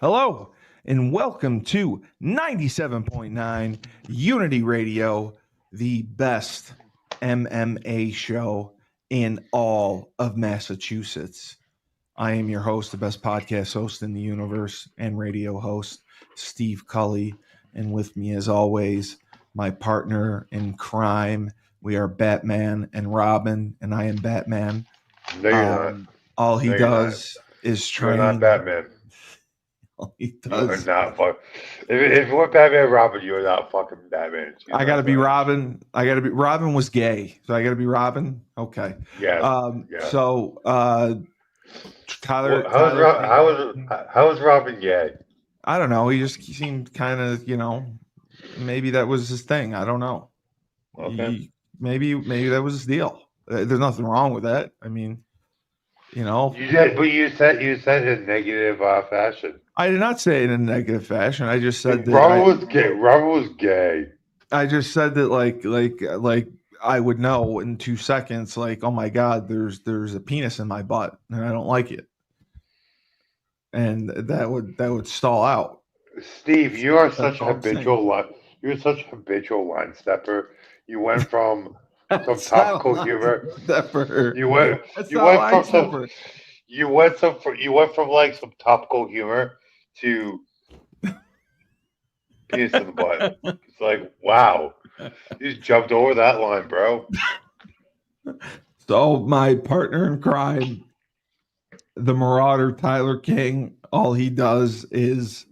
Hello, and welcome to 97.9 Unity Radio, the best MMA show in all of Massachusetts. I am your host, the best podcast host in the universe and radio host, Steve Cully. And with me, as always, my partner in crime. We are Batman and Robin, and I am Batman. No, you're not. All he No, does is You're not train. Batman. All he You are does. not fuck. If you want Batman Robin, you are not fucking Batman. Jesus I got to be Christ. Robin. Robin was gay, so I got to be Robin. Okay. Yes. So Tyler. How was Robin gay? I don't know. He seemed kind of, maybe that was his thing. I don't know. Okay. Maybe that was his deal. There's nothing wrong with that. I mean, You did, but you said it in negative fashion. I did not say it in a negative fashion. I just said that Robin was gay. Robin was gay. I just said that like I would know in 2 seconds, like, oh my God, there's a penis in my butt and I don't like it. And that would stall out. Steve, you are such a habitual line stepper. You went from some topical humor. You went from like some topical humor to penis in the butt. It's like, wow, you just jumped over that line, bro. So my partner in crime, the Marauder Tyler King, all he does is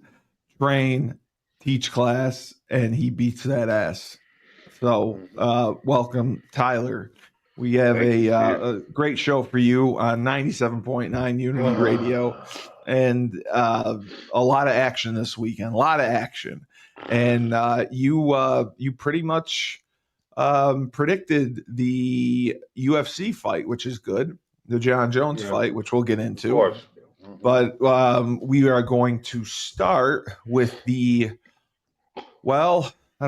train, teach class, and he beats that ass. So welcome, Tyler. We have a great show for you on 97.9 Unity Radio, and a lot of action this weekend. A lot of action, and you pretty much predicted the UFC fight, which is good. The John Jones fight, which we'll get into. Of course. But we are going to start with I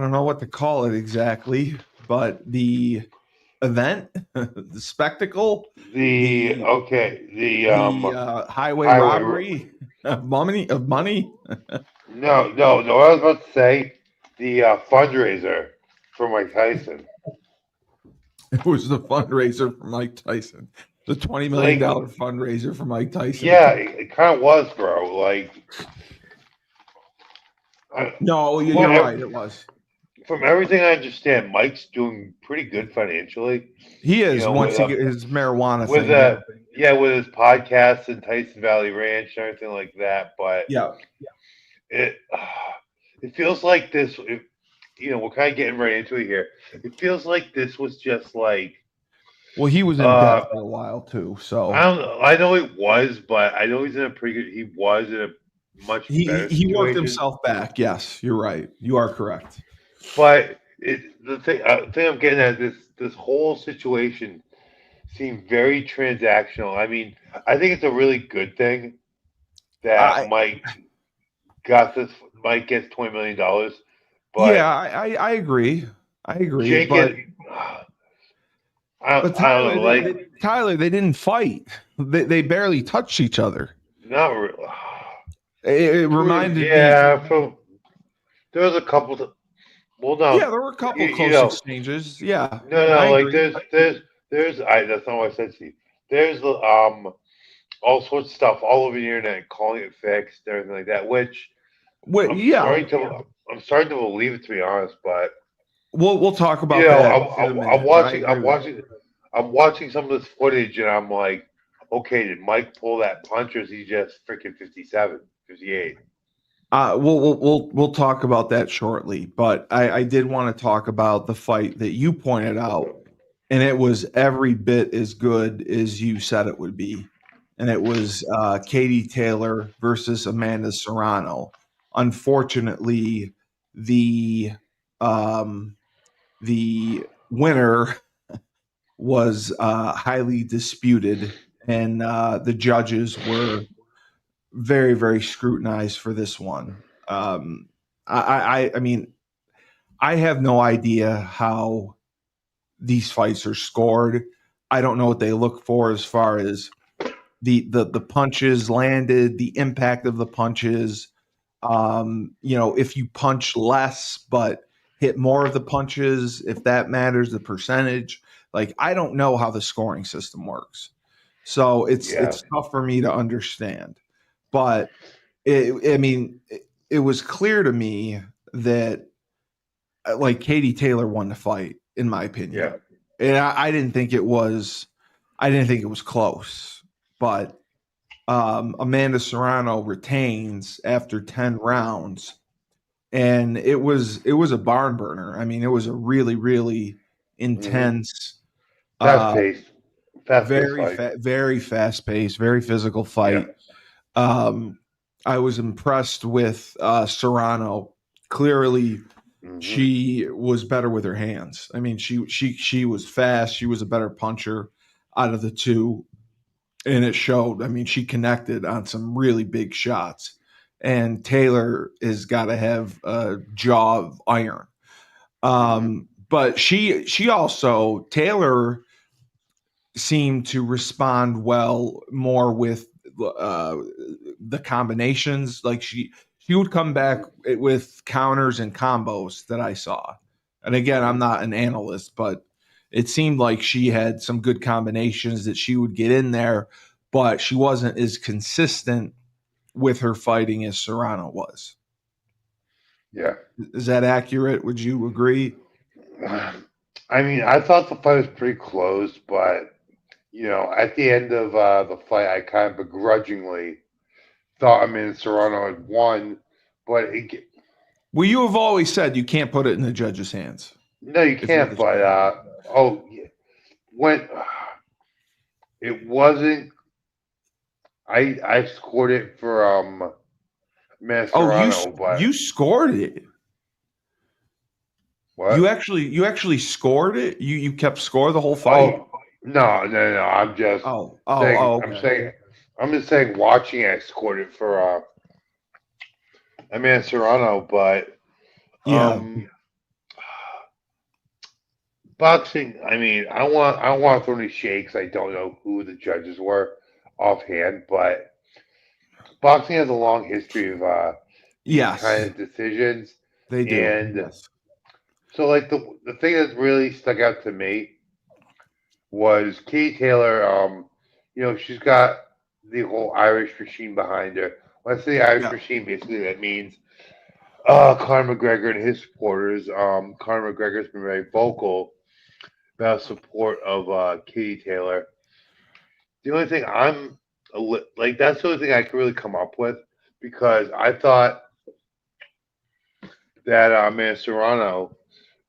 don't know what to call it exactly, but the event, the spectacle, the highway robbery of money. No. I was about to say the fundraiser for Mike Tyson. It was the fundraiser for Mike Tyson. The $20 million fundraiser for Mike Tyson. Yeah, it kind of was, bro. Like, no, you're right. It was. From everything I understand, Mike's doing pretty good financially. He is once he gets his marijuana with thing. With his podcast and Tyson Valley Ranch and everything like that. But it feels like this. We're kind of getting right into it here. It feels like this was just like. Well, he was in debt for a while too, so I don't know. I know it was, but I know he's in a pretty good. He was in a much better situation. He worked himself back. Yes, you're right. You are correct. But the thing I'm getting at, this whole situation seemed very transactional. I mean, I think it's a really good thing that Mike gets $20 million. But yeah, I agree. But Tyler, I don't know. Tyler, they didn't fight. They barely touched each other. Not really. It reminded me. Yeah, there was a couple. Well, no. Yeah, there were a couple close exchanges. Yeah. No, like there's. That's not what I said, Steve. There's all sorts of stuff all over the internet, calling it fixed, everything like that. Which, I'm starting to believe it, to be honest. But we'll talk about that. I'm watching some of this footage, and I'm like, okay, did Mike pull that punch, or is he just freaking 57, 58? We'll talk about that shortly, but I did want to talk about the fight that you pointed out, and it was every bit as good as you said it would be, and it was Katie Taylor versus Amanda Serrano. Unfortunately, the winner was highly disputed, and the judges were very, very scrutinized for this one. I mean, I have no idea how these fights are scored. I don't know what they look for as far as the punches landed, the impact of the punches. If you punch less but hit more of the punches, if that matters, the percentage. Like, I don't know how the scoring system works. So Yeah. it's tough for me to understand. But it was clear to me that like Katie Taylor won the fight, in my Yeah. opinion. And I didn't think it was close. But Amanda Serrano retains after 10 rounds, and it was a barn burner. I mean, it was a really, really Mm-hmm. intense, Fast uh, paced. Fast paced fight. very fast paced, very physical Yeah. fight. Um, I was impressed with Serrano. Clearly, Mm-hmm. she was better with her hands. I mean, she was fast. She was a better puncher out of the two, and it showed. I mean, she connected on some really big shots. And Taylor has got to have a jaw of iron. Mm-hmm. But she also Taylor seemed to respond well more with uh, the combinations. Like she would come back with counters and combos that I saw. And again, I'm Mm-hmm. not an analyst, but it seemed like she had some good combinations that she would get in there, but she wasn't as consistent with her fighting as Serrano was. Yeah. Is that accurate? Would you agree? I mean, I thought the fight was pretty close, but at the end of the fight, I kind of begrudgingly thought Serrano had won, but Well, you have always said you can't put it in the judge's hands no, you if you're can't. the But champion. yeah, when it wasn't, I scored it for Oh, Serrano, you but scored it. what? You actually scored it. You kept score the whole fight. Oh no, no, no! I'm just saying. Okay. I'm just saying. Watching it, I scored it for Serrano, but Yeah. um. Boxing, I mean, I don't want to throw any shakes. I don't know who the judges were offhand, but boxing has a long history of these kind Yes, of decisions. they do. And Yes. so like the thing that really stuck out to me was Katie Taylor, she's got the whole Irish machine behind her. When I say Irish Yeah. machine, basically that means Conor McGregor and his supporters. Conor McGregor's been very vocal about support of Katie Taylor. The only thing like that's the only thing I could really come up with because I thought that Amanda Serrano,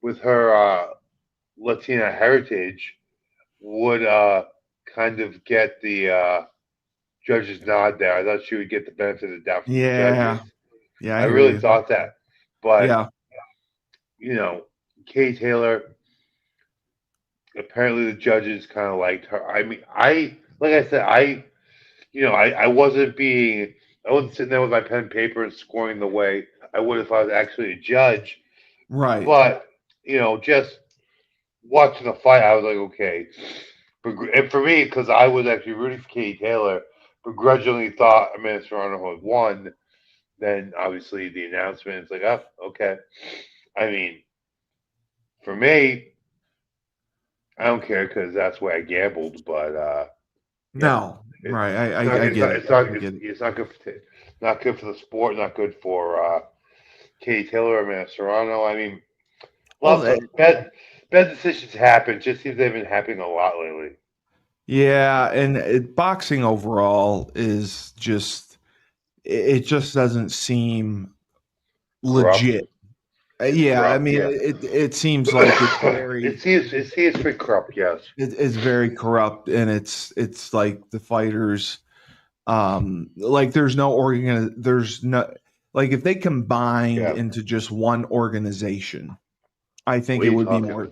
with her Latina heritage, would kind of get the judges nod there. I thought she would get the benefit of the doubt from the judges. Yeah. Yeah, I I hear really you. thought that, but Yeah. you know, Kay Taylor. Apparently, the judges kind of liked her. I mean, I like I said, I wasn't being, I wasn't sitting there with my pen and paper and scoring the way I would if I was actually a judge. Right. But just watching the fight, I was like, okay. And for me, because I was actually rooting for Katie Taylor, begrudgingly thought Amanda Serrano had won. Then obviously the announcement is like, oh, okay. I mean, for me, I don't care because that's where I gambled. But yeah, No. it, Right. it's not, I it's get not, it. it's not, I get it. it's not good for, not good for the sport, not good for Katie Taylor, Amanda Serrano. I mean, Well, lots of bad decisions happen. Just seems they've been happening a lot lately. yeah, and boxing overall is just it just doesn't seem Corrupt. legit. It's Yeah, I corrupt. mean Yeah. it seems like it's it very seems it seems pretty corrupt. Yes. it's very corrupt, and it's like the fighters like there's no like if they combined Yeah. into just one organization, I think What are it you would be talking? more.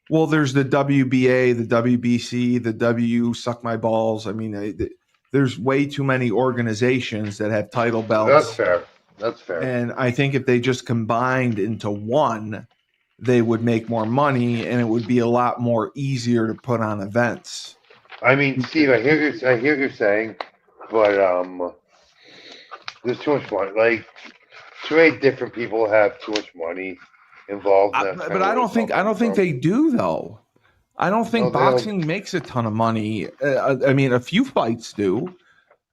Well, there's the WBA, the WBC, the W Suck My Balls. I mean, there's way too many organizations that have title That's belts, fair. That's fair. and I think if they just combined into one, they would make more money, and it would be a lot more easier to put on events. I mean, Steve, I hear what you're saying, but there's too much money. Like too many different people have too much money involved, and that's kind But of I where don't it's all think coming from. they do though. I don't No, think they don't. boxing makes a ton of money. I mean, a few fights do,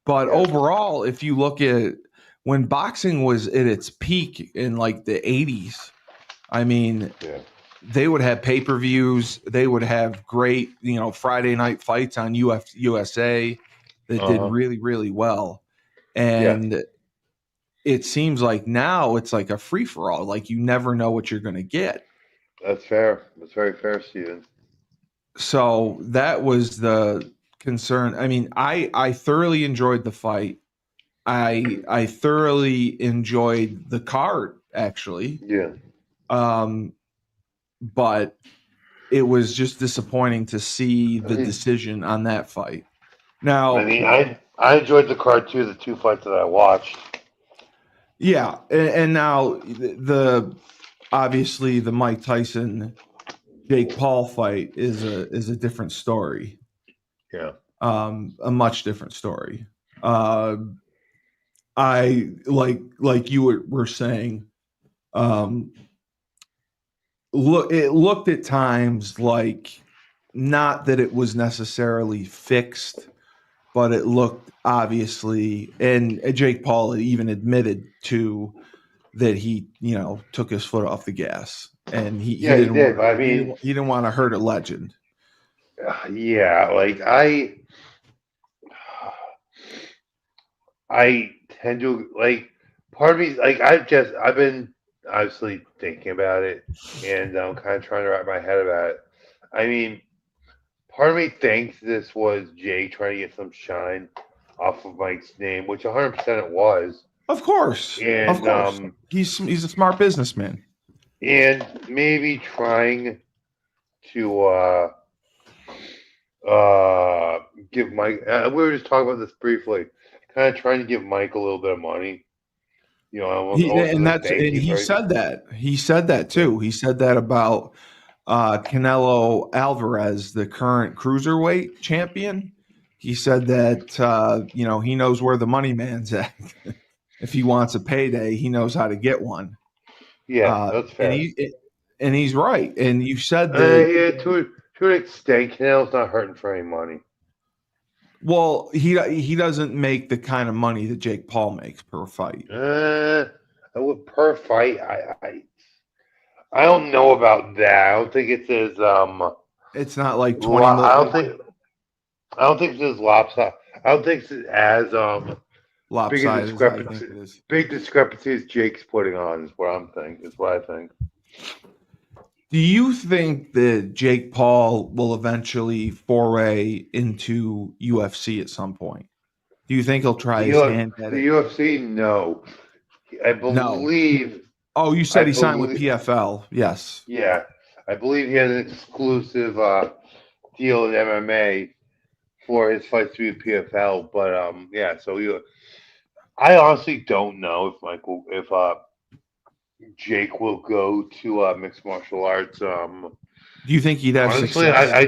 but Yeah, overall, if you look at when boxing was at its peak in like the 80s, I mean, yeah, they would have pay-per-views, they would have great, Friday night fights on USA that uh did huh, really, really well. yeah. And it seems like now it's like a free-for-all. Like you never know what you're going to get. That's fair. That's very fair, Steven. So that was the concern. I mean, I thoroughly enjoyed the fight. I thoroughly enjoyed the card actually. Yeah. Um, but it was just disappointing to see I the mean, decision on that fight. I Now, mean, I enjoyed the card too. The two fights that I watched. yeah, and now the obviously the Mike Tyson Jake Paul fight is a different story. Yeah. A much different story. Uh, I like you were saying. Um, it looked at times like not that it was necessarily fixed, but it looked obviously, and Jake Paul even admitted to that he took his foot off the gas, and he Yeah, he didn't did. want But I mean, he didn't want to hurt a legend. yeah, like I tend to like part of me like I've been obviously thinking about it and I'm kind of trying to wrap my head about it. I mean, part of me thinks this was Jay trying to get some shine off of Mike's name, which 100% it was, Of and course, he's a smart businessman. and maybe trying to uh give Mike. We were just talking about this briefly, kind of trying to give Mike a little bit of money. You know, almost as a thank And you for. he said that Yeah. too. He said that about Canelo Alvarez, the current cruiserweight champion. He said that he knows where the money man's at. If he wants a payday, he knows how to get one. Yeah, that's And fair. he's right. And you said that. Yeah, to an extent, Canel's not hurting for any money. Well, he doesn't make the kind of money that Jake Paul makes per fight. I would per fight. I don't know about that. I don't think it's as It's not like I don't think it's as lopsided. I don't think it's as big a lopsided as I think discrepancy. it is. Big discrepancy as Jake's putting on is what I'm thinking. Is what I think. Do you think that Jake Paul will eventually foray into UFC at some point? Do you think he'll try his hand at The it? UFC, no. I No. believe. Oh, you I said he signed with believe. PFL. Yes. Yeah, I believe he has an exclusive deal in MMA for his fights to be PFL. But yeah. So I honestly don't know if Michael, if Jake will go to mixed martial arts. Do you think he'd have Honestly, success? I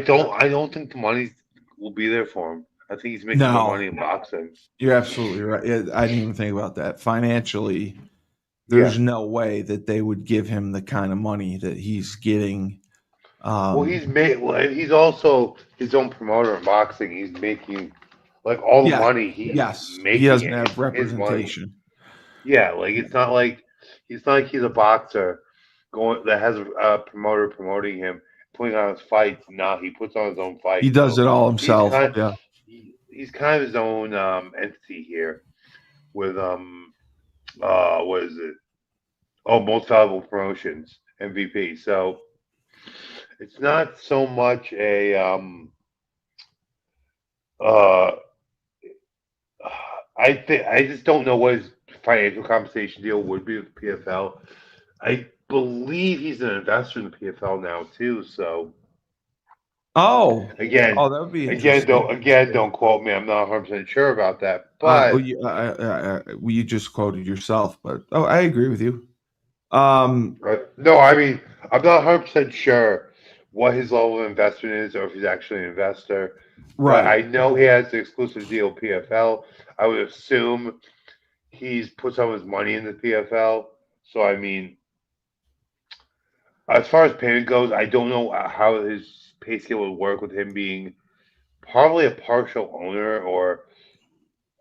don't think the money will be there for him. I think he's making more No. money in boxing. You're absolutely right. Yeah, I didn't even think about that. Financially, Yeah. there's no way that they would give him the kind of money that he's getting. Well, Um, he's made. Well, and he's also his own promoter in boxing. He's making like all the yeah, money he's yes, he making doesn't it. have It's his money. representation. Yeah, like it's not like he's a boxer going that has a promoter promoting him, putting on his fights. Nah, he puts on his own He fights. does So it all he's himself. kind Yeah. he's kind of his own entity here with what is it? Oh, most valuable promotions MVP. So it's not so much a uh I think I just don't know what his financial compensation deal would be with PFL. I believe he's an investor in the PFL now too. So Oh, again, that would be interesting. don't quote me. I'm not 100% sure about that. But Well, you just quoted yourself, but I agree with you. Um, no, I mean I'm not 100% sure what his level of investment is, or if he's actually an investor. But right. I know he has the exclusive deal with PFL. I would assume he's put some of his money in the PFL. So I mean, as far as payment goes, I don't know how his pay scale would work with him being probably a partial owner, or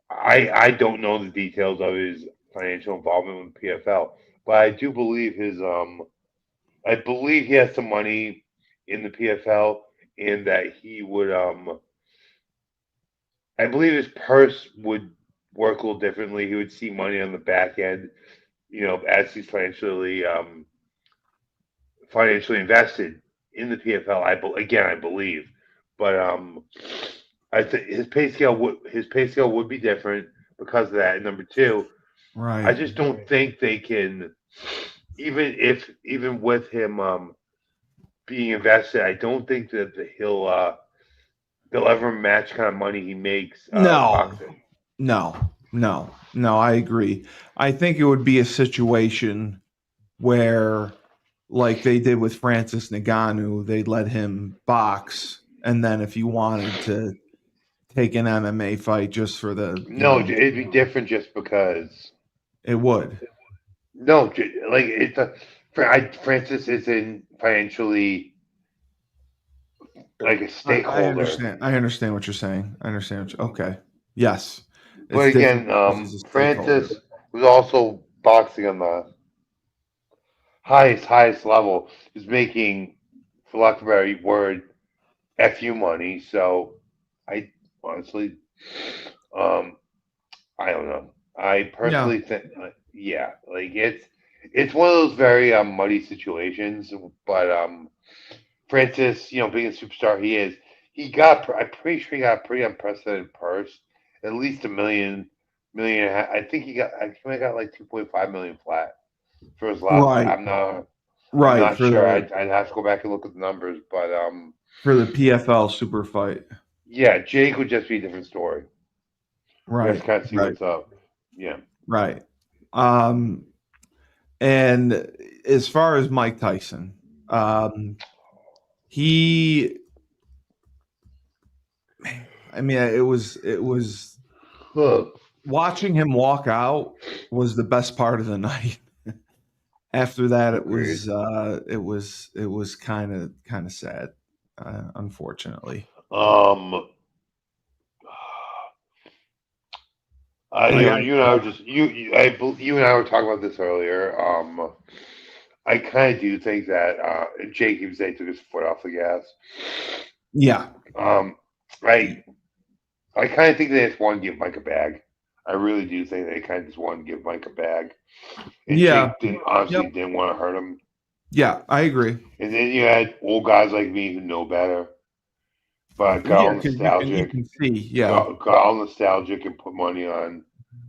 I don't know the details of his financial involvement with PFL, but I do believe his I believe he has some money in the PFL, and that he would I believe his purse would work a little differently. He would see money on the back end, as he's financially invested in the PFL. I believe, but I think his pay scale would be different because of that. And number two, I Right. just don't think they can, even with him being invested, I don't think that they'll ever match kind of money he makes No, boxing. no. I agree. I think it would be a situation where, like they did with Francis Ngannou, they let him box, and then if you wanted to take an MMA fight just for the, No, it'd be different just because. it would. No, like Francis isn't financially like a I stakeholder. understand. I understand what you're saying. I understand. Okay. Yes, But it's different again, because he's a stakeholder. Francis was also boxing on the highest level, is making, for lack of a better word, fu money. So I honestly, um, I don't know. I Yeah. personally think, yeah, like it's one of those very muddy situations. But Francis, being a superstar he is, I'm pretty sure he got a pretty unprecedented purse, at least million and a half. I think he got like 2.5 million flat for his last fight. Right. I'm Right. not sure. I'd have to go back and look at the numbers, but For the PFL super fight. yeah, Jake would just be a different story. We have to Right. kind of see Right. what's up. Yeah. Right. Um, and as far as Mike Tyson, he, I mean, it was Huh. watching him walk out was the best part of the night. After that, Agreed. it was kind of sad, unfortunately. Um, Like you and I were just you and I were talking about this earlier. I kind of do think that Jake even took his foot off the gas. yeah, Um, I I kind of think they just want to give Mike a bag. I really do think they kind of just want to give Mike a bag, and yeah, Jake didn't yep, honestly didn't want to hurt him. yeah. I agree. And then you had old guys like me who know better, but got Yeah, all because you nostalgic, can see. Yeah, got all nostalgic and put money on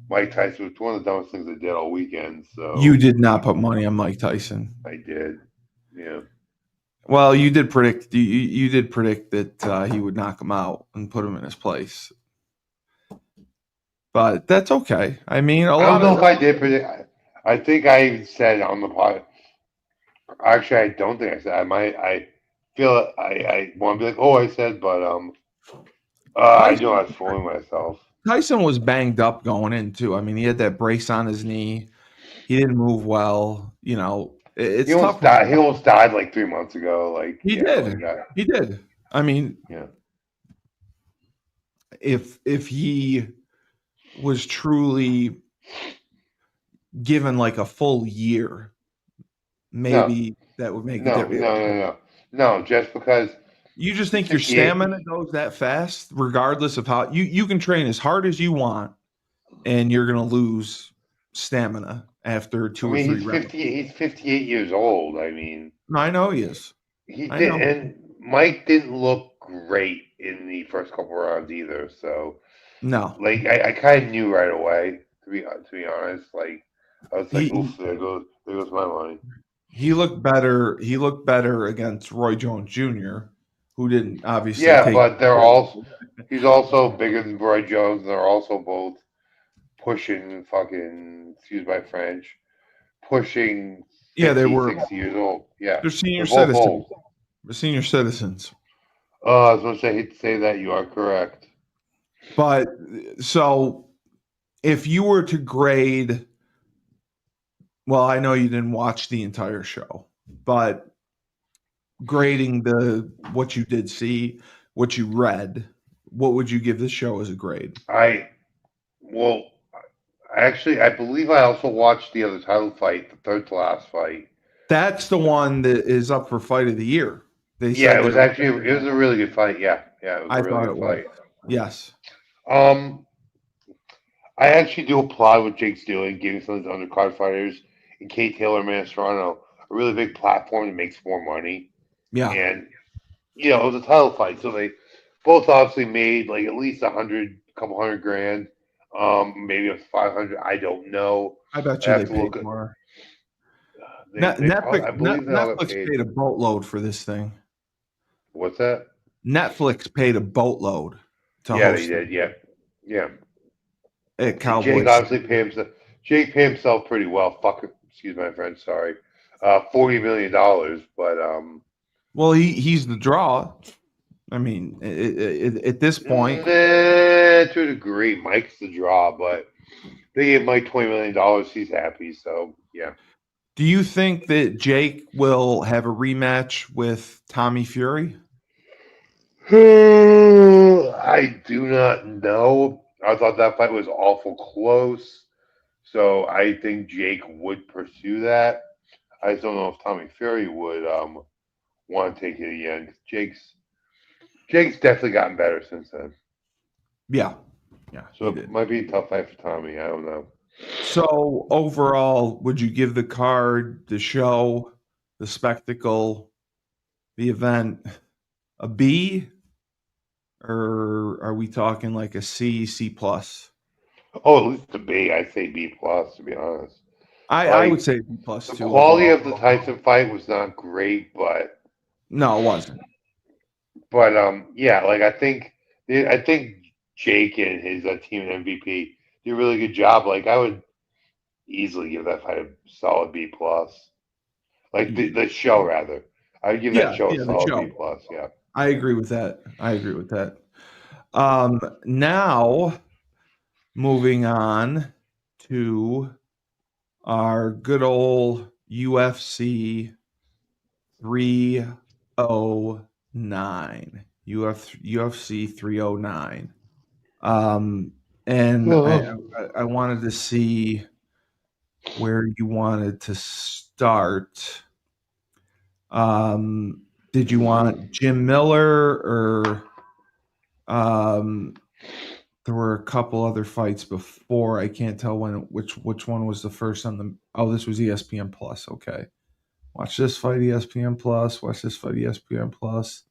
Mike Tyson, which was one of the dumbest things I did all weekend. you So did not put money on Mike Tyson. I did. Yeah. Well, you did predict that he would knock him out and put him in his place, but that's okay. I mean, a I don't lot know of if I did predict. I think I even said on the pod. Actually, I don't think I said. I might. I feel. I want to be like, oh, I said, but I knew I Tyson was fooling myself. Tyson was banged up going into. I mean, he had that brace on his knee. He didn't move well. He It's almost tough when died. He almost died like 3 months ago. Like he yeah, did. like that. He did. I mean, Yeah. if he was truly given like a full year, No, maybe that would make a no, no, difference. no, no, no. Just because You just he's think your 58. stamina goes that fast, regardless of how you can train as hard as you want, and you're gonna lose stamina after I two or mean, three rounds. He's 58 years old. I mean, I know he is. he I did, know. and Mike didn't look great in the first couple rounds either. So, No. like, I kind of knew right away. To be honest, like, I was like, oof, He there goes my money. he looked better. He looked better against Roy Jones Jr., who didn't obviously Yeah, take. but they're all. He's also bigger than Roy Jones, and they're also both pushing fucking. Excuse my French. Pushing Yeah, they 50, were. 60 years old. Yeah, They're senior they're both citizens. old. They're senior citizens. I was going to say, I hate to say that, you are correct. But so if you were to grade Well, I know you didn't watch the entire show, but grading the what you did see, what you read, what would you give this show as a grade? I well, actually, I believe I also watched the other title fight, the third to last fight. That's the one that is up for fight of the year. They Yeah, said it they was were. actually it was a really good fight. Yeah, yeah, it was a I really thought good it was. fight. Yes. Um, I actually do applaud what Jake's doing, giving some of these undercard fighters and Kate Taylor, man, Serrano a really big platform that makes more money. Yeah. And it was a title fight, so they both obviously made like at least 100, couple hundred grand. Maybe it was 500. I don't know. I bet I you have they to paid look at. more. They probably, I believe they all got Netflix paid. paid a boatload for this thing. What's that? Netflix paid a boatload to Yeah, they host did. Yeah, yeah. it at And Jake Cowboys. obviously paid himself. Jake paid himself pretty well. Fuck, excuse my friend. Sorry, $40 million. But Well, he's the draw. I mean, at this point, to a degree, Mike's the draw. But they gave Mike $20 million. He's happy. So yeah. do you think that Jake will have a rematch with Tommy Fury? I do not know. I thought that fight was awful close. So I think Jake would pursue that. I just don't know if Tommy Fury would want to take it again. 'Cause Jake's definitely gotten better since then. Yeah, yeah, So he it did. might be a tough fight for Tommy. I don't know. So overall, would you give the card, the show, the spectacle, the event a B, or are we talking like a C, C plus? Oh, at least a B. I'd say B plus to be honest. I would Like say B plus the too quality overall. of the Tyson fight was not great, No, it wasn't. yeah, like I think Jake and his team at MVP did a really good job. Like I would easily give that fight a solid B plus. Like the show rather. I would give that Yeah, show a yeah, the solid B show. plus. Yeah. I agree with that. I agree with that. Now moving on to our good old UFC 309. UFC 309. Um, and I wanted to see where you wanted to start. Um, did you want Jim Miller or um, there were a couple other fights before. I can't tell which one was the first on the. Oh, this was ESPN Plus. Okay, watch this fight ESPN Plus. Watch this fight ESPN Plus.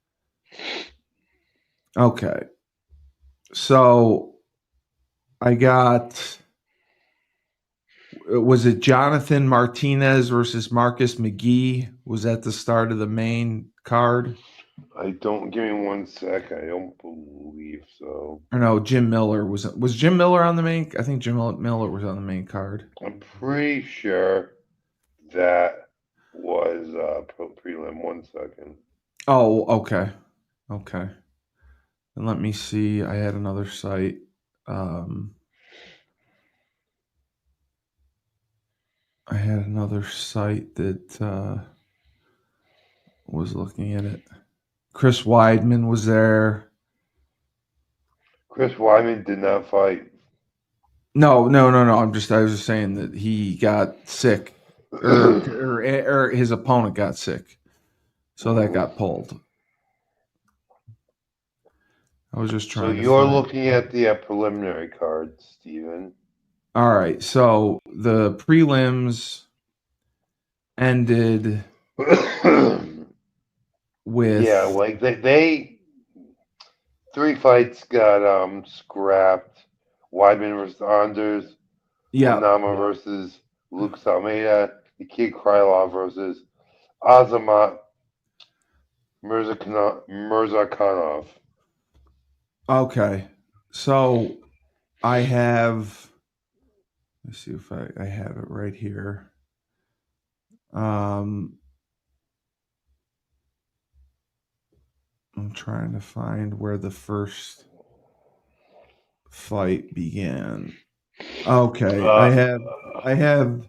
Okay, so I got. Was it Jonathan Martinez versus Marcus McGee? Was that the start of the main card? I don't give me one sec. I don't believe so. Or no, Jim Miller was Jim Miller on the main. I think Jim Miller was on the main card. I'm pretty sure that was prelim. One second. Oh, okay, okay. And let me see. I had another site. Um, I had another site that was looking at it. Chris Weidman was there. Chris Wyman did not fight. No, no, no, no. I was just saying that he got sick, or his opponent got sick, so that got pulled. I was just So trying to you're find. looking at the preliminary card, Steven. All right, so the prelims ended Yeah, with like they three fights got scrapped. Weidman versus Anders, yeah. Onama versus Lucas Almeida, Nikita Krylov versus Azamat Mirzakhanov. Okay, so I have. Let's see if I have it right here. Um, I'm trying to find where the first fight began. Okay, Uh, I have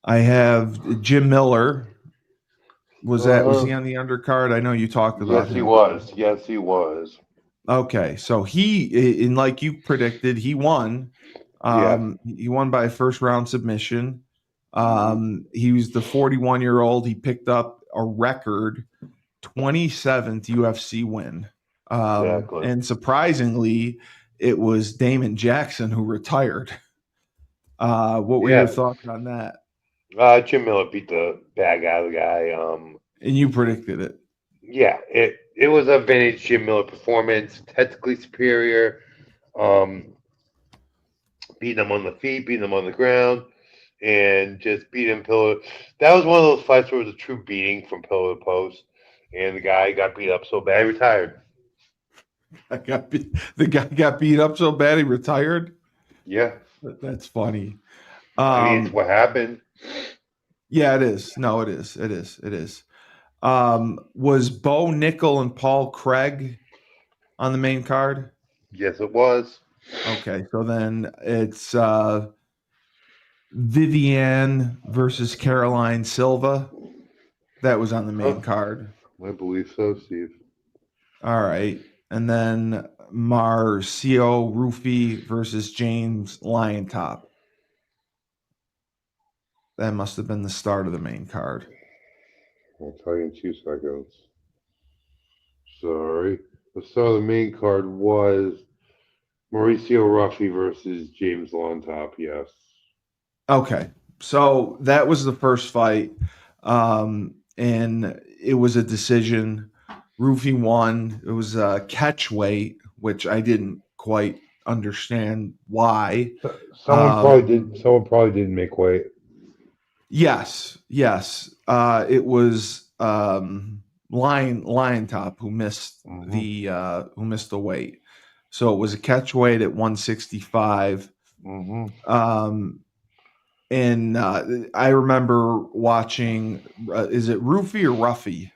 I have Jim Miller. Was he Uh-huh. on the undercard? I know you talked about Yes, he him. was. Yes, he was. Okay, so he, in like you predicted, he won. Yeah. He won by a first round submission. Hmm. He was the 41-year-old. He picked up a record 27th UFC win. Exactly. And surprisingly, it was Damon Jackson who retired. What were your Yeah. thoughts on that? Jim Miller beat the bag out of the guy. And you predicted it. Yeah, it was a vintage Jim Miller performance, technically superior. Um, beating him on the feet, beating him on the ground, and just beating him pillar. That was one of those fights where it was a true beating from pillar to post, and the guy got beat up so bad he retired. The guy got beat up so bad he retired. Yeah, That's funny. I mean it's Um, what happened. yeah, it is. No, it is. It is. It is. Was Bo Nickel and Paul Craig on the main card? Yes, it was. Okay, so then it's Viviane versus Caroline Silva. That was on the Huh, main card. I believe so, Steve. All right. And then Marcio Rufi versus James Lyontop. That must have been the start of the main card. I'll tell you in 2 seconds. Sorry. The start of the main card was Mauricio Ruffy versus James Lontop. Yes. Okay. So that was the first fight. And it was a decision. Rufi won. It was a catch weight, which I didn't quite understand why. Someone Um, probably did. Someone probably didn't make weight. yes, yes. It was Lion Top Hmm. who missed the weight. So it was a catch weight at 165. Hmm. Um, and I remember watching. Is it Roofy or Ruffy?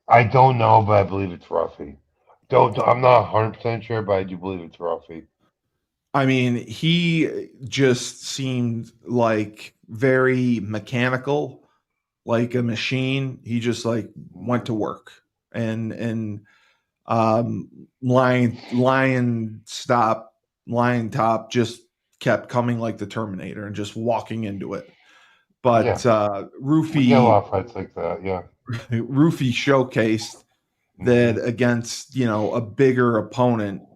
I don't know, but I believe it's Ruffy. Don't. I'm not 100% sure, but I do believe it's Ruffy. I mean, he just seemed like very mechanical, like a machine. He just like went Hmm. to work, and Lion Top just kept coming like the Terminator and just walking into it. Yeah, But we get a lot Roofy of fights like that. Yeah. Roofy showcased that Hmm. against a bigger opponent. He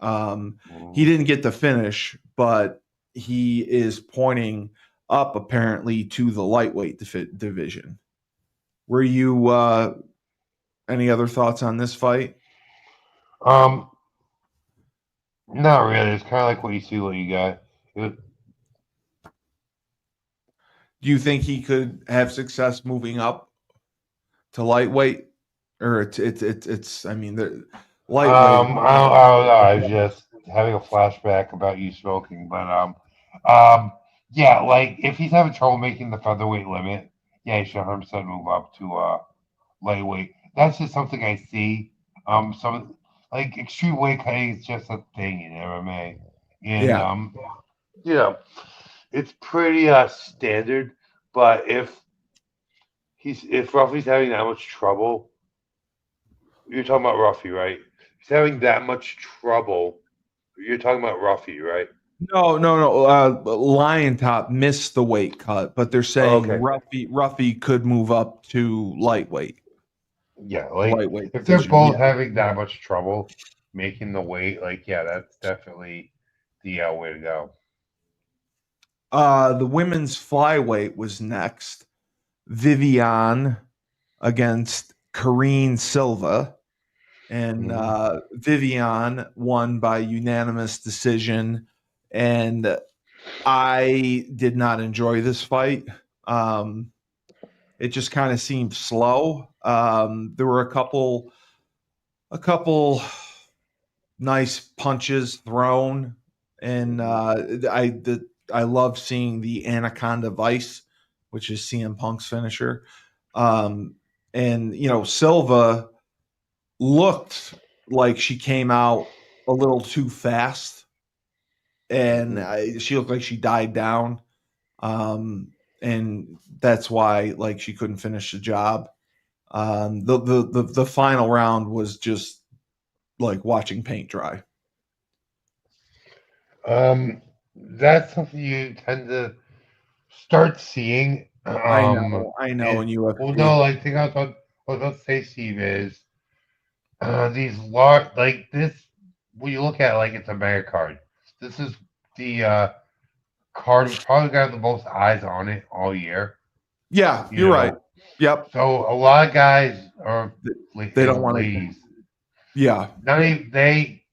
Hmm. didn't get the finish, but he is pointing up apparently to the lightweight division. Were you any other thoughts on this fight? Um, Not really. It's kind of like what you see, what you got. It, Do you think he could have success moving up to lightweight, or it's I mean the lightweight? I don't know. I was just having a flashback about you smoking, but um, yeah, like if he's having trouble making the featherweight limit, yeah, he should 100% move up to lightweight. That's just something I see. Some like extreme weight cutting is just a thing in MMA, and Yeah. you know, it's pretty standard. But if Ruffy's having that much trouble, you're talking about Ruffy, right? He's having that much trouble. You're talking about Ruffy, right? No, no, no. Lion Top missed the weight cut, but they're Oh, saying okay. Ruffy could move up to Yeah, the like lightweight if they're division. both Yeah, having that much trouble making the weight, like yeah, that's definitely the way to go. the women's flyweight was next. Vivian against Karine Silva, and Hmm. Vivian won by unanimous decision. And I did not enjoy this fight. Um, it just kind of seemed slow. There were a couple nice punches thrown, and Hmm. I love seeing the Anaconda Vice, which is CM Punk's finisher. Um, and Silva looked like she came out a little too fast, and Hmm. she looked like she died down. Um, and that's why like she couldn't finish the job. The final round was just like watching paint dry. That's something you tend to start seeing. I know And in well, no, UFC. like thing I was about to say, Steve, is these large like this. When you look at it, like it's a mega card, this is the card that's probably got the most eyes on it all year. Yeah, You you're right. know, Yep. so a lot of guys are They don't and want to. ladies. Yeah, Not even they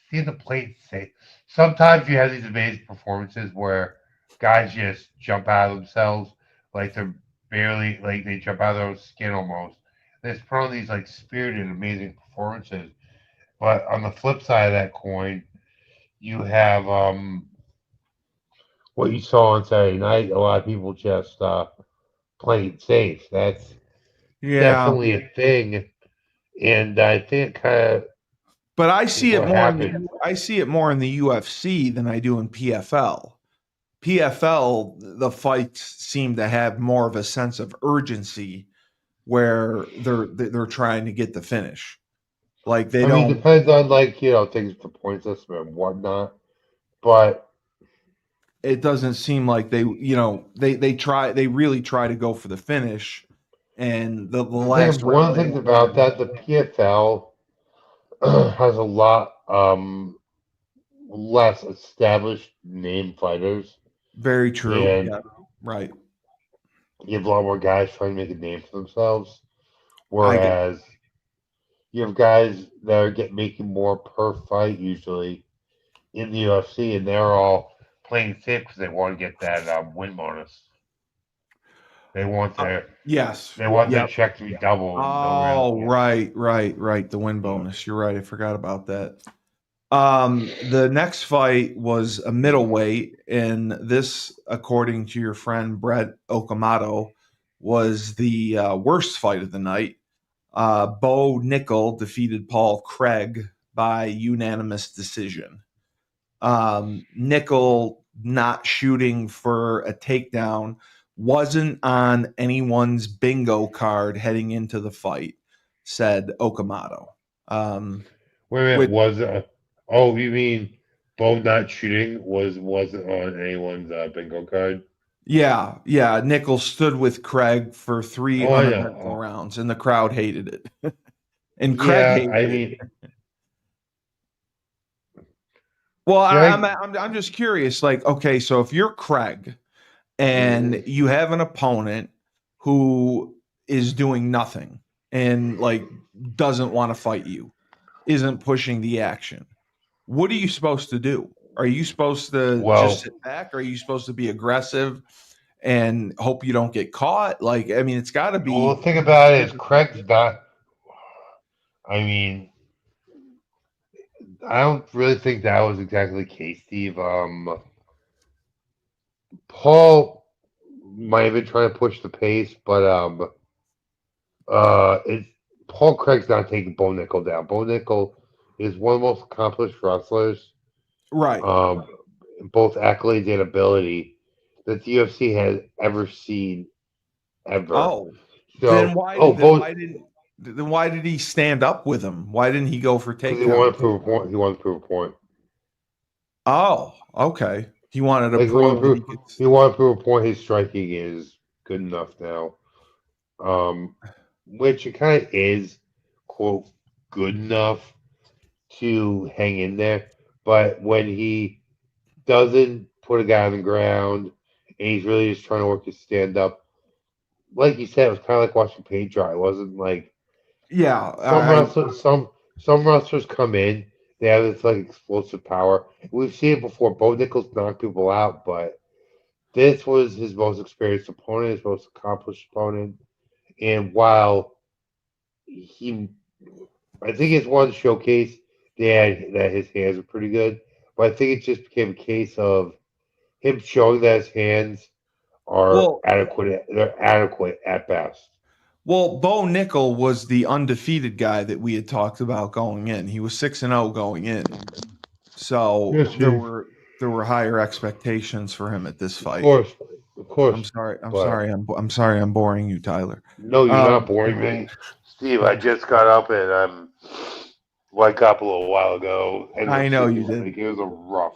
see the plate safe. Sometimes you have these amazing performances where guys just jump out of themselves, like they're barely like they jump out of their own skin almost. They just put on these like spirited, amazing performances. But on the flip side of that coin, you have what you saw on Saturday night. A lot of people just playing safe. That's yeah. definitely a thing, and I think it kind of But is what happened. I see it more in the UFC than I do in PFL. PFL, the fights seem to have more of a sense of urgency where they're trying to get the finish. Like they I mean, don't. depends on like things with the point system and whatnot. But It doesn't seem like they really try to go for the finish. And the the thing, last one of round, the they things were about winning. that, the PFL has a lot less established name fighters, Very true. and Yeah. Right. you have a lot more guys trying to make a name for themselves. I get. Whereas you have guys that are making more per fight usually in the UFC, and they're all playing safe because they want to get that win bonus. They want Uh, their yes. they want their Yep. check to be double. No real, Oh, yeah, right. The win yeah. bonus. You're right. I forgot about that. The next fight was a middleweight, and this, according to your friend Brett Okamoto, was the worst fight of the night. Bo Nickel defeated Paul Craig by unanimous decision. Nickel not shooting for a takedown wasn't on anyone's bingo card heading into the fight, said Okamoto. Um, Wait a minute, with was oh, you mean Bo not shooting wasn't on anyone's bingo card? yeah, Nickel stood with Craig for three Oh, I uneventful know. rounds, and the crowd hated it, and Craig Yeah, hated I it. mean, Well, Greg. I'm just curious. Like, okay, so if you're Craig and Mhm. you have an opponent who is doing nothing and like doesn't want to fight you, isn't pushing the action, what are you supposed to do? Are you supposed to just Well, sit back? Are you supposed to be aggressive and hope you don't get caught? Like, I mean, it's got to well, be. the thing about it is Craig's not. I mean, I don't really think that was exactly the case, Steve. Paul might have been trying to push the pace, but it's Paul Craig's not taking Bo Nickel down. Bo Nickel is one of the most accomplished wrestlers, Right. um, both accolades and ability that the UFC has ever seen ever. Oh, So, oh, Bo, then why did he stand up with him? Why didn't he go for because he wanted takedown to too? prove a point. He wanted to prove a point. Oh, okay. He wanted to Like prove that he could. he wanted to prove a point. His striking is good enough now. Um, which it kind of is, quote, good enough to hang in there. But when he doesn't put a guy on the ground and he's really just trying to work his stand up, like you said, it was kind of like watching paint dry. It wasn't like Yeah, some wrestlers, some wrestlers come in, they have this like explosive power. We've seen it before. Bo Nichols knocked people out, but this was his most experienced opponent, his most accomplished opponent. And while he I think it's one showcase that his hands are pretty good, but I think it just became a case of him showing that his hands are well, adequate. They're adequate at best. Bo Nickel was the undefeated guy that we had talked about going in. He was 6-0 going in, so Yes, Chief. there were higher expectations for him at this Of fight. course. Of course. I'm sorry. I'm But sorry. I'm sorry. I'm boring you, Tyler. no, you're not Um, boring me. Steve, I just got up and woke up a little while ago. Ended up I know you sleeping did. late. It was a rough.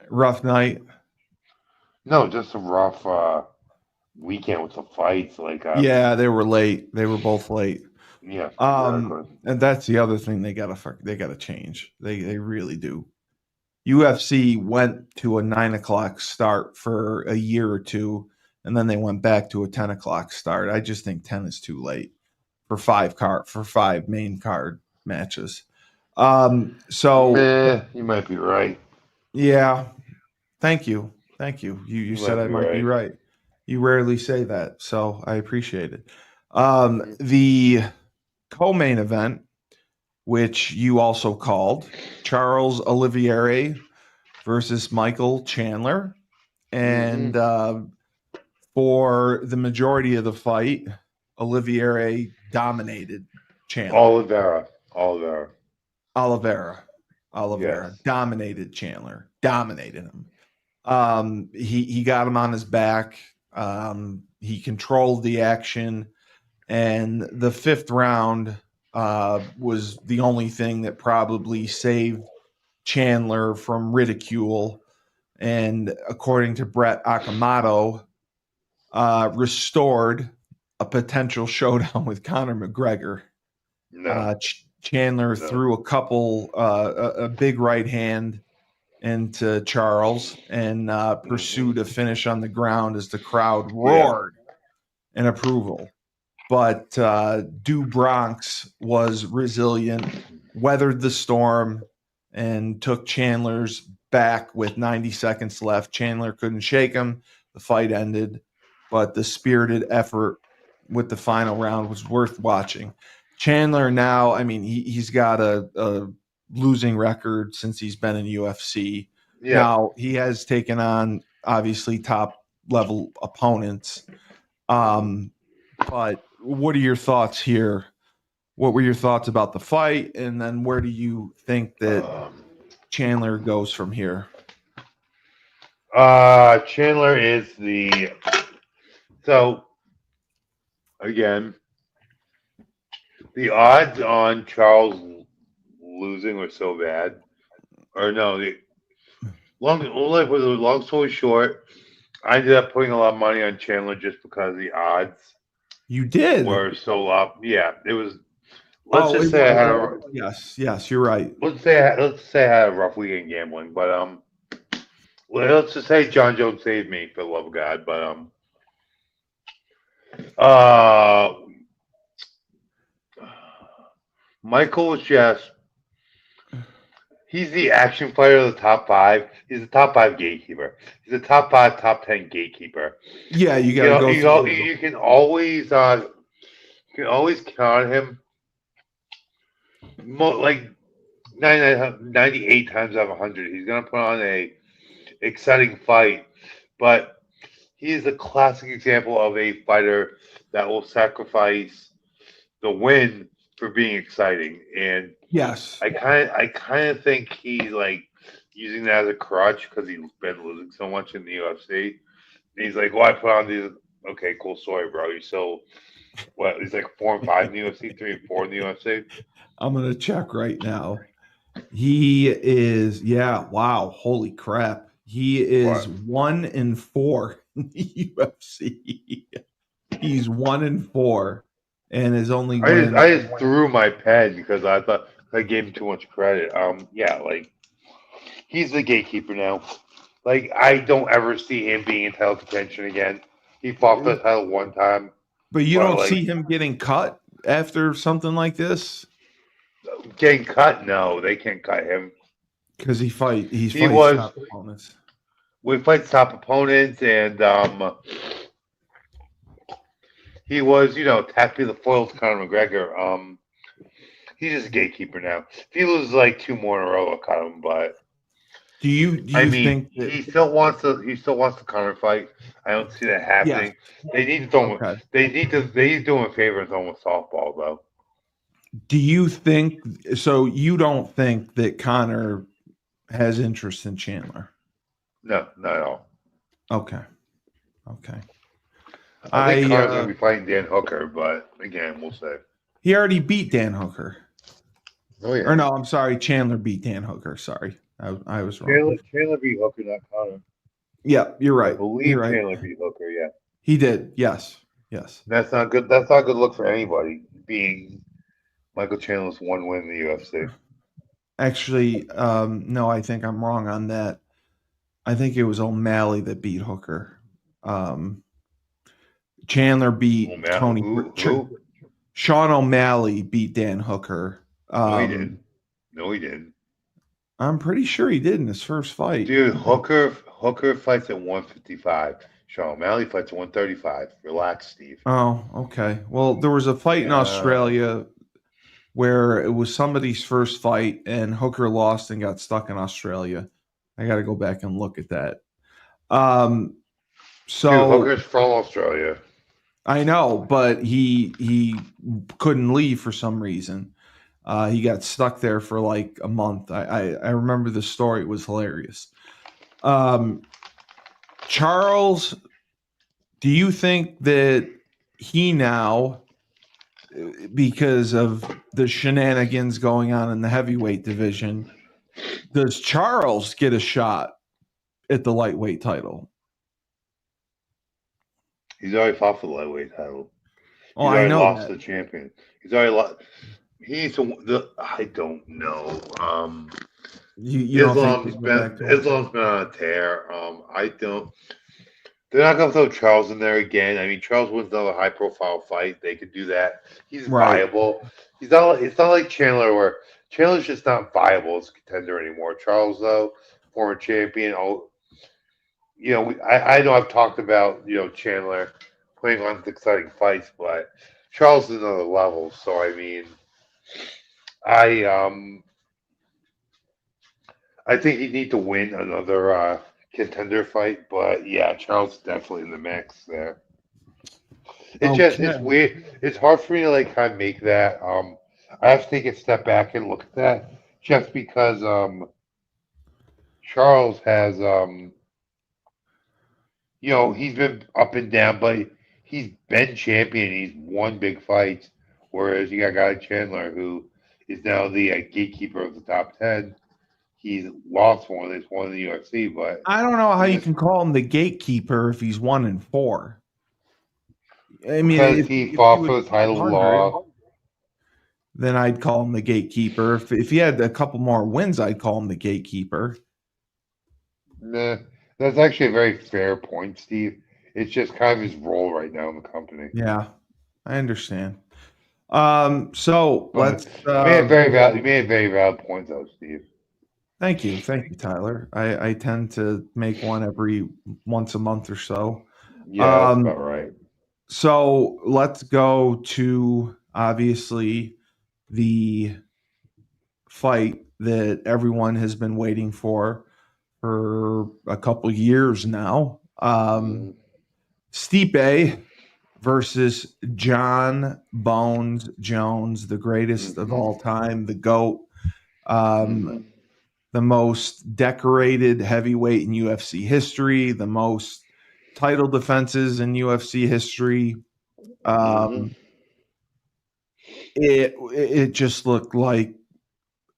Rough night. No, just a rough weekend with some fights. Like Yeah, they were late. They were both late. yeah, exactly. And that's the other thing they gotta change. They really do. UFC went to a 9 o'clock start for a year or two, and then they went back to a 10 o'clock start. I just think 10 is too late for five main card matches. So Meh, you might be right. yeah, thank you, thank you. You You said might I be might be right. right. You rarely say that, so I appreciate it. Hmm. The co-main event, which you also called, Charles Oliveira versus Michael Chandler. Hmm. And for the majority of the fight, Oliveira dominated Chandler. Oliveira. Oliveira. Oliveira. Oliveira Yes. dominated Chandler, dominated him. He got him on his back. He controlled the action, and the fifth round was the only thing that probably saved Chandler from ridicule. And according to Brett Akamoto, restored a potential showdown with Conor McGregor. No. Chandler No. threw a big right hand into Charles and pursued a Hmm. finish on the ground as the crowd Yeah. roared in approval. But Du Bronx was resilient, weathered the storm, and took Chandler's back with 90 seconds left. Chandler couldn't shake him. The fight ended, but the spirited effort with the final round was worth watching. Chandler now, I mean, he's got a losing record since he's been in UFC. Yeah. Now, he has taken on obviously top level opponents. Hmm. Um, but what are your thoughts here? What were your thoughts about the fight? And then where do you think that Um, Chandler goes from here? Chandler is the so again the odds on Charles losing were so bad. Or no, long story short, I ended up putting a lot of money on Chandler just because the odds You did. were so up. Yeah, it was. Let's Oh, just it say I was. had a Yes, you're right. let's say I had a rough weekend gambling, but let's just say John Jones saved me for the love of God. But uh, Michael was just he's the action fighter of the top five. He's the top five gatekeeper. He's a top five, top 10 gatekeeper. Yeah, you got You to know, go through. you can always count on him. Like 98 times out of 100, he's gonna put on a exciting fight. But he is a classic example of a fighter that will sacrifice the win for being exciting. And Yes. I kind of think he's like using that as a crutch because he's been losing so much in the UFC. And he's like, "Well, I put on these. Okay, cool story, bro. You still what? He's like 4 and 5 in the UFC, 3 and 4 in the UFC. I'm going to check right now. He is, yeah, wow, holy crap. He is What? 1-4 in the UFC. He's 1-4 and his only win. I just threw my pen because I thought I gave him too much credit. Yeah, like he's the gatekeeper now. Like I don't ever see him being in title contention again. He fought for the title one time, But you but don't like see him getting cut after something like this getting cut, no, they can't cut him. because he He fights was top opponents. we fights top opponents, and he was tapping the foils Conor McGregor. He's just a gatekeeper now. If he loses like two more in a row, I'll cut him. But Do I you mean, think that? he still wants the Conor fight. I don't see that Yes. happening. They need to throw him. Okay. They need to do him a favor and throw him a softball though. Do you think so? You don't think that Connor has interest in Chandler? No, not at all. Okay. Okay. I think Connor's going to be fighting Dan Hooker, but again, we'll see. He already beat Dan Hooker. Oh yeah. Or no, I'm sorry, Chandler beat Dan Hooker. Sorry, I was wrong. Chandler beat Hooker, not Connor. Yeah, you're I right. You're believe right. Chandler beat Hooker. Yeah. He did. Yes. Yes. That's not good. That's not a good look for anybody. Being Michael Chandler's one win in the UFC. Actually, no, I think I'm wrong on that. I think it was O'Malley that beat Hooker. Chandler beat Tony. Who? Sean O'Malley beat Dan Hooker. No, he didn't. No, he didn't. I'm pretty sure he did in his first fight. Dude, Hooker fights at 155. Sean O'Malley fights at 135. Relax, Steve. Oh, okay. Well, there was a fight in Australia where it was somebody's first fight and Hooker lost and got stuck in Australia. I got to go back and look at that. So dude, Hooker's from Australia. I know, but he couldn't leave for some reason. He got stuck there for like a month. I remember the story. It was hilarious. Charles, do you think that he now, because of the shenanigans going on in the heavyweight division, does Charles get a shot at the lightweight title? He's already fought for the lightweight title. Oh, I know lost the champion. He's already lost. He's I don't know. Islam's been on a tear. I don't. They're not going to throw Charles in there again. I mean, Charles wins another high-profile fight. They could do that. He's viable. He's not. It's not like Chandler, where Chandler's just not viable as a contender anymore. Charles, though, former champion. I know I've talked about Chandler putting on exciting fights, but Charles is another level. So I mean, I think he'd need to win another contender fight, but yeah, Charles is definitely in the mix there. It's weird. It's hard for me to like kind of make that. I have to take a step back and look at that just because Charles has he's been up and down, but he's been champion. He's won big fights, whereas you got a guy like Chandler who is now the gatekeeper of the top 10. He's lost one. He's won in the UFC, but I don't know how you can call him the gatekeeper if he's 1-4. I mean, because he fought for the title law. Then I'd call him the gatekeeper. If he had a couple more wins, I'd call him the gatekeeper. Nah, that's actually a very fair point, Steve. It's just kind of his role right now in the company. Yeah, I understand. So let's. You made a very valid point, though, Steve. Thank you, Tyler. I tend to make one every once a month or so. Yeah, that's about right. So let's go to obviously the fight that everyone has been waiting for a couple years now. Stipe versus John Bones Jones, the greatest of all time, the GOAT, the most decorated heavyweight in UFC history, the most title defenses in UFC history. It just looked like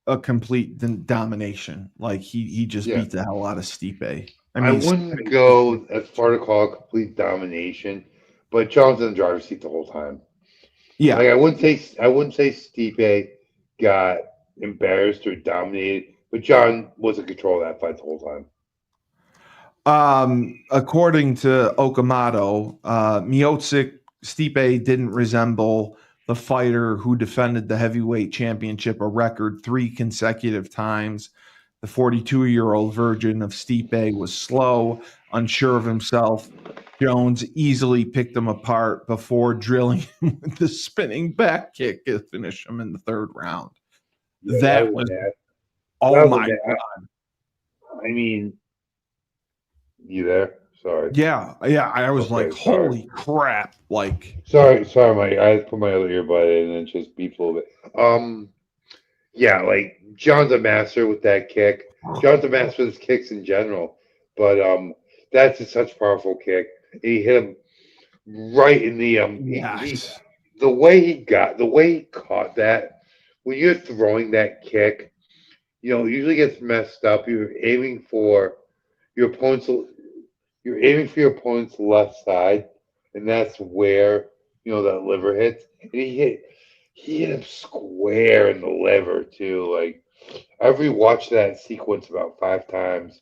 a complete domination. Like he just beat the hell out of Stipe. I wouldn't go as far to call it complete domination, but John's in the driver's seat the whole time. Yeah, like I wouldn't say Stipe got embarrassed or dominated, but John was in control of that fight the whole time. According to Okamoto, Miocic, Stipe didn't resemble the fighter who defended the heavyweight championship a record 3 consecutive times. The 42-year-old virgin of Stipe was slow, unsure of himself. Jones easily picked him apart before drilling him with the spinning back kick to finish him in the 3rd round. Yeah, that was oh my God. I mean, you there? Sorry. Yeah. I was like, holy crap! Like, sorry, Mike. I put my other earbud in and just beeped a little bit. Yeah, like John's a master with that kick. John's a master with his kicks in general, but That's such a powerful kick. He hit him right in the Yes. the way he caught that. When you're throwing that kick, it usually gets messed up. Your opponent's you're aiming for your opponent's left side, and that's where that liver hits. And he hit him square in the liver too. Like I've rewatched that sequence about 5 times,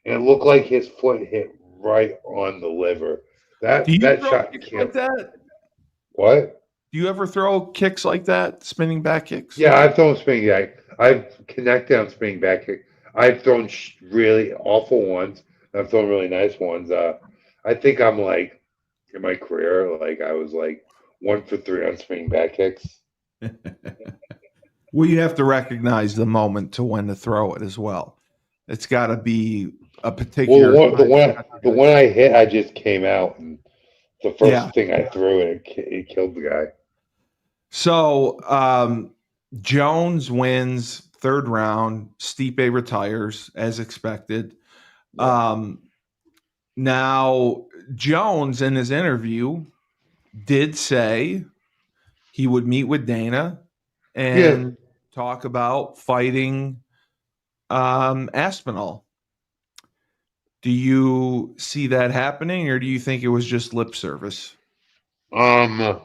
and it looked like his foot hit right on the liver. Do That you that throw shot kicks like killed. that? What? Do you ever throw kicks like that, spinning back kicks? Yeah, I've thrown spinning back. I've connected on spinning back kick. I've thrown really awful ones. I've thrown really nice ones. I think I'm like in my career, like I was like 1 for 3 on spinning back kicks. Well, you have to recognize the moment to when to throw it as well. It's got to be a Well, particular time. the one I hit, I just came out, and the Yeah. first thing I threw, and it killed the guy. So Jones wins third round. Stipe retires as expected. Yeah, Um, now Jones in his interview did say he would meet with Dana yeah. and talk about fighting Aspinall. Do you see that happening, or do you think it was just lip service? Um,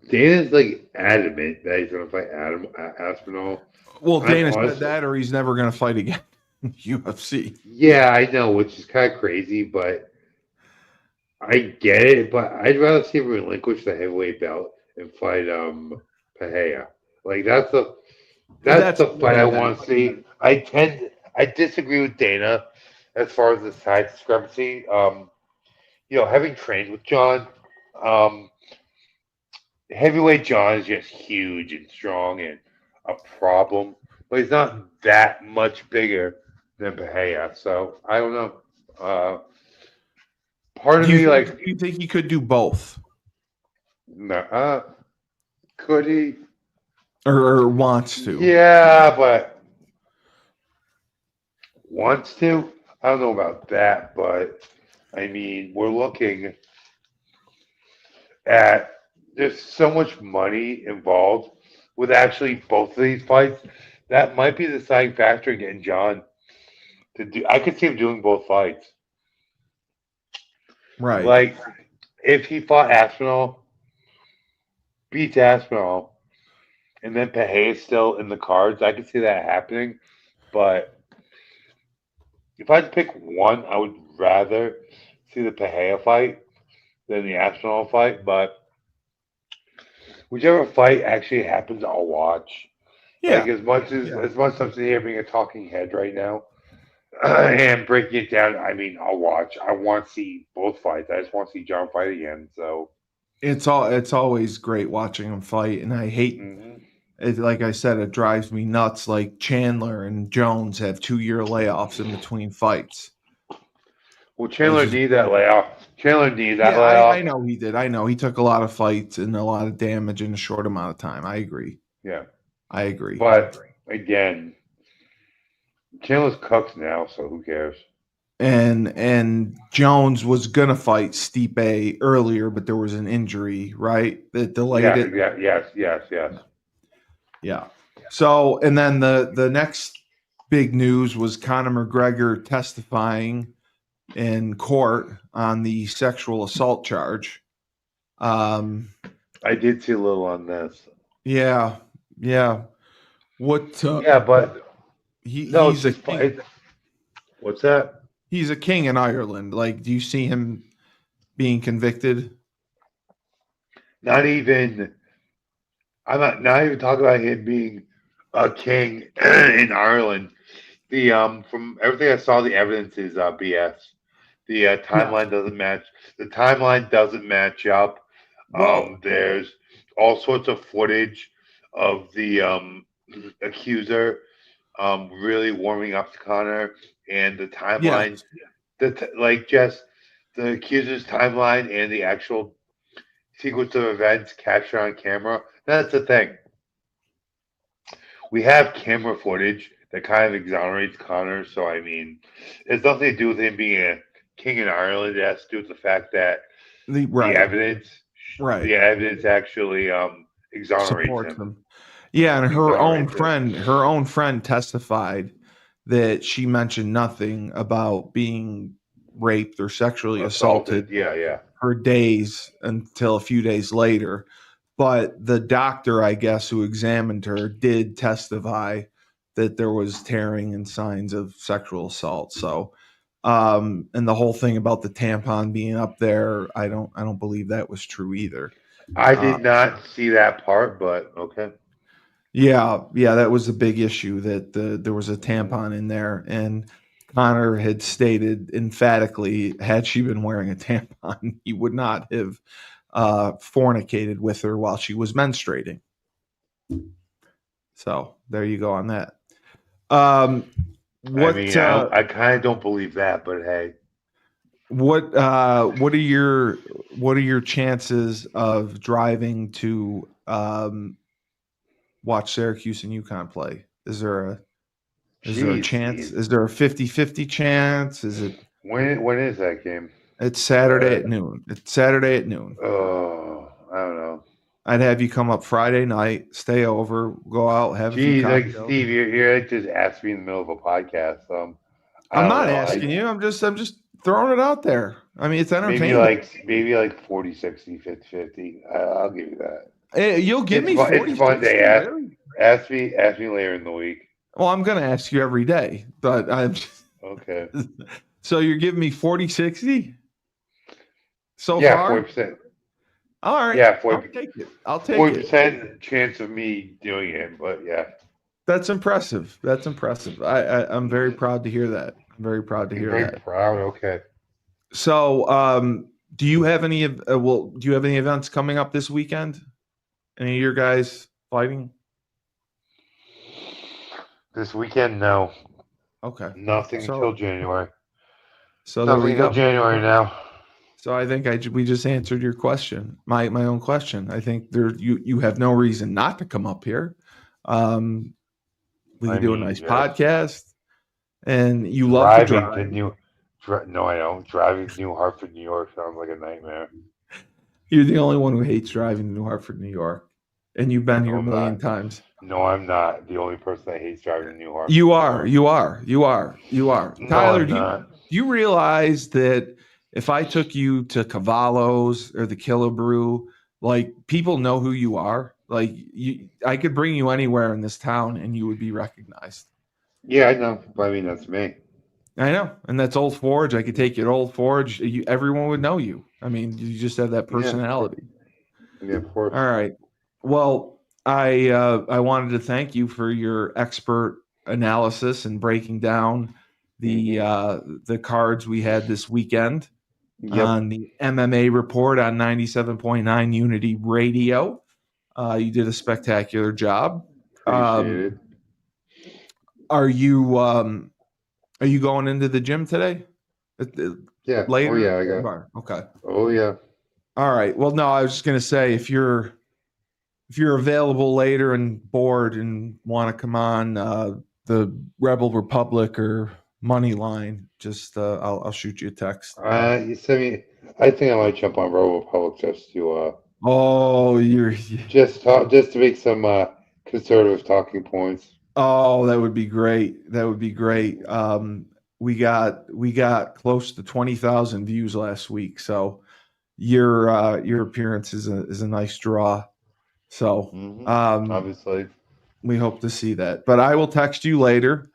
Dana's like adamant that he's gonna fight Adam Aspinall. Well, I'm Dana said honestly, that, or he's never going to fight again in UFC. yeah, I know, which is kind of crazy, but I get it. But I'd rather see him relinquish the heavyweight belt and fight Pahea. Like that's That's the the fight I main event. want to see. I disagree with Dana as far as the size discrepancy. Having trained with John, um, heavyweight John is just huge and strong and a problem, but he's not that much bigger than Bahia. So I don't know. Uh, part of me Do like, you think he could do both, nah, could he? or wants to? Yeah, but wants to. I don't know about that, but I mean, we're looking at there's so much money involved with actually both of these fights. That might be the deciding factor in getting John to do. I could see him doing both fights. Right. Like if he fought Aspinall, beats Aspinall, and then Peje is still in the cards, I could see that happening. But if I had to pick one, I would rather see the Peje fight than the Aspinall fight. But whichever fight actually happens, I'll watch. Like Yeah. as much as I'm sitting here being a talking head right now and breaking it down, I mean, I'll watch. I want to see both fights. I just want to see John fight again. So, It's always great watching him fight, and I hate mhm. it. Like I said, it drives me nuts. Like Chandler and Jones have 2 year layoffs in between fights. Well, It's Chandler just needed that layoff. Chandler needed that yeah, layoff. I know he did. I know he took a lot of fights and a lot of damage in a short amount of time. I agree. Yeah, I agree. but again, Chandler's cooked now, so who cares? And Jones was gonna fight Stipe earlier, but there was an injury, right? That delayed Yeah, it. yeah, yes. Yeah. So, and then the next big news was Conor McGregor testifying in court on the sexual assault charge. Um, I did see a little on this. yeah, yeah. What Yeah, but no, it's he's a just king. what's that? He's a king in Ireland. Like, do you see him being convicted? Not even. I'm not even talking about him being a king in Ireland. The from everything I saw, the evidence is BS. The Yeah. timeline doesn't match. The timeline doesn't match up. Well, There's all sorts of footage of the accuser really warming up to Connor, and the timeline, yes. like just the accuser's timeline and the actual sequence of events captured on camera. That's the thing. We have camera footage that kind of exonerates Connor. So I mean, it's nothing to do with him being a king in Ireland. It has to do with the fact that the Right, evidence, right. the evidence actually exonerates Supports him. them. Yeah, and Exonerates him. her own friend testified that she mentioned nothing about being raped or sexually Assaulted. assaulted Yeah, yeah. her days until a few days later. But the doctor, I guess, who examined her did testify that there was tearing and signs of sexual assault. So, and the whole thing about the tampon being up there, I don't believe that was true either. I Uh, did not see that part, but okay. yeah, that was a big issue that there was a Hmm. tampon in there, and Connor had stated emphatically, had she been wearing a tampon, he would not have fornicated with her while she was menstruating. So there you go on that. Um, I what mean, I kind of don't believe that, but hey, what are your chances of driving to watch Syracuse and UConn play? Is there a jeez, chance? Is there a 50-50 chance? Is it when is that game? It's Saturday Uh, at noon. It's Saturday at noon. oh, I don't know. I'd have you come up Friday night, stay over, go out, have a few Geez, like cocktails. Steve, you're like just asking me in the middle of a podcast. I I'm don't not know. asking you. I'm just throwing it out there. I mean, it's Maybe entertainment. like 40, 60, 50, 50. I'll give you that. You'll give me It's 40, fun to 60, ask. really? Ask me later in the week. Well, I'm going to ask you every day, but I'm Okay. so you're giving me 40, 60 so Yeah, far? 40%. All right. Yeah, I'll 40 take it. I'll take it. 40% chance of me doing it. But yeah, That's impressive. That's impressive. I'm very proud to hear that. I'm very proud to you're hear very that. proud. Okay. So, do you have any do you have any events coming up this weekend? Any of your guys fighting? This weekend, no, Okay. nothing until So January. there we Nothing until go. January now. So I think we just answered your question, my own question. I think you have no reason not to come up here. Um, we I could do a mean, nice podcast, and you love to driving to drive. No, I don't. Driving to New Hartford, New York sounds like a nightmare. You're the only one who hates driving to New Hartford, New York, and you've been No, here a I'm million not. times. No, I'm not the only person that hates driving to New You Hartford, New are, York. you are, you are, you are. No, Tyler, I'm not. do you realize that if I took you to Cavallo's or the Killabrew, like people know who you are? Like I could bring you anywhere in this town and you would be recognized. Yeah, I know. But I mean, that's me. I know, and that's Old Forge. I could take you to Old Forge. Everyone would know you. I mean, you just have that Yeah, personality. yeah, of course. All right. Well, I wanted to thank you for your expert analysis and breaking down Hmm. the cards we had this weekend Yep, on the MMA report on 97.9 Unity Radio. You did a spectacular job. appreciate it. Are you are you going into the gym today? Yeah. Oh Later? yeah, I got. Okay. Oh yeah. All right. Well, no, I was just going to say if you're available later and bored and want to come on the Rebel Republic or Money Line, just I'll shoot you a text. You sent me. I think I might jump on Robo Public Oh, just to make some conservative talking points. oh, that would be great. That would be great. We got close to 20,000 views last week, so your appearance is a nice draw. So Hmm. um, Obviously. we hope to see that. But I will text you later.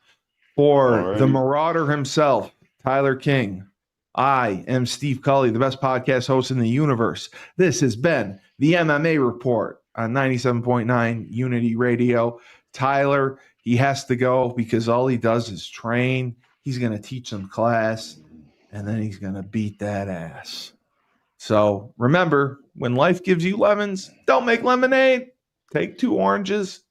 For the Alrighty. Marauder himself, Tyler King, I am Steve Cully, the best podcast host in the universe. This has been the MMA Report on 97.9 Unity Radio. Tyler, he has to go because all he does is train. He's going to teach some class, and then he's going to beat that ass. So remember, when life gives you lemons, don't make lemonade. Take 2 oranges